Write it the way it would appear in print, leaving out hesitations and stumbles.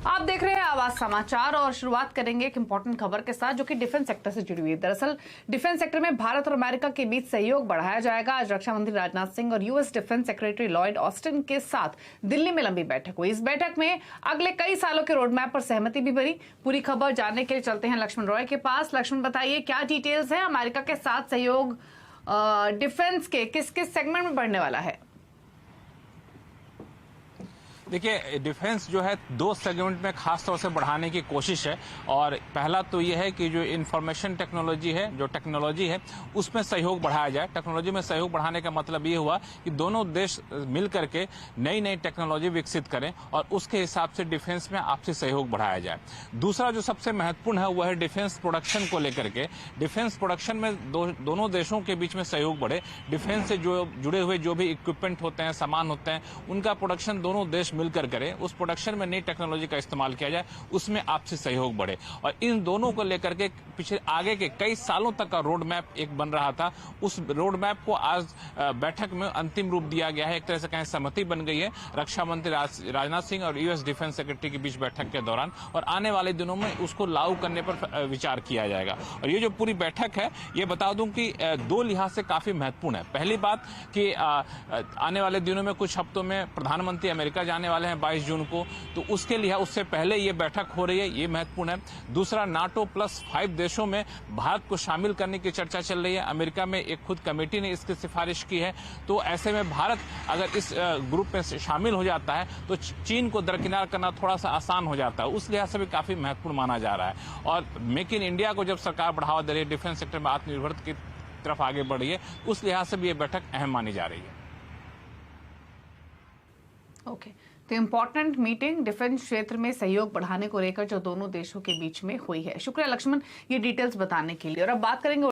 आप देख रहे हैं आवाज समाचार और शुरुआत करेंगे एक इंपॉर्टेंट खबर के साथ जो कि डिफेंस सेक्टर से जुड़ी हुई है। दरअसल डिफेंस सेक्टर में भारत और अमेरिका के बीच सहयोग बढ़ाया जाएगा। आज रक्षा मंत्री राजनाथ सिंह और US defence secretary Lloyd Austin के साथ दिल्ली में लंबी बैठक हुई। इस बैठक में अगले कई सालों के रोड मैप पर सहमति भी बनी। पूरी खबर जानने के लिए चलते हैं लक्ष्मण रॉय के पास। लक्ष्मण, बताइए क्या डिटेल्स है, अमेरिका के साथ सहयोग डिफेंस के किस किस सेगमेंट में बढ़ने वाला है? देखिए, डिफेंस जो है दो सेगमेंट में खास तौर से बढ़ाने की कोशिश है। और पहला तो ये है कि जो इंफॉर्मेशन टेक्नोलॉजी है, जो टेक्नोलॉजी है, उसमें सहयोग बढ़ाया जाए। टेक्नोलॉजी में सहयोग बढ़ाने का मतलब ये हुआ कि दोनों देश मिल करके नई नई टेक्नोलॉजी विकसित करें और उसके हिसाब से डिफेंस में आपसी सहयोग बढ़ाया जाए। दूसरा जो सबसे महत्वपूर्ण है वह है डिफेंस प्रोडक्शन को लेकर के। डिफेंस प्रोडक्शन में दोनों देशों के बीच में सहयोग बढ़े। डिफेंस से जो जुड़े हुए जो भी इक्विपमेंट होते हैं, सामान होते हैं, उनका प्रोडक्शन दोनों देश मिलकर करें। उस प्रोडक्शन में नई टेक्नोलॉजी का इस्तेमाल किया जाए, उसमें आपसी सहयोग बढ़े। और इन दोनों को लेकर के पिछले आगे के कई सालों तक का रोड मैप एक बन रहा था, उस रोड मैप को आज बैठक में अंतिम रूप दिया गया है। एक तरह से कहें सहमति बन गई है रक्षा मंत्री राजनाथ सिंह और यूएस डिफेंस सेक्रेटरी के बीच बैठक के दौरान, और आने वाले दिनों में उसको लागू करने पर विचार किया जाएगा। और ये जो पूरी बैठक है, ये बता दूं कि दो लिहाज से काफी महत्वपूर्ण है। पहली बात कि आने वाले दिनों में कुछ हफ्तों में प्रधानमंत्री अमेरिका जाने वाले हैं 22 जून को, तो उसके लिए उससे पहले ये बैठक हो रही है, ये महत्वपूर्ण है। दूसरा, NATO +5 देशों में भारत को शामिल करने की चर्चा चल रही है। अमेरिका में एक खुद कमेटी ने इसकी सिफारिश की है। तो ऐसे में भारत अगर इस ग्रुप में शामिल हो जाता है तो चीन को दरकिनार करना थोड़ा सा आसान हो जाता है। उस लिहाज से भी काफी महत्वपूर्ण माना जा रहा है। और मेक इन इंडिया को जब सरकार बढ़ावा दे रही है, डिफेंस सेक्टर में आत्मनिर्भरता की तरफ आगे बढ़ रही है, उस लिहाज से भी ये बैठक अहम मानी जा रही है। ओके, तो इम्पोर्टेंट मीटिंग डिफेंस क्षेत्र में सहयोग बढ़ाने को लेकर जो दोनों देशों के बीच में हुई है। शुक्रिया लक्ष्मण ये डिटेल्स बताने के लिए। और अब बात करेंगे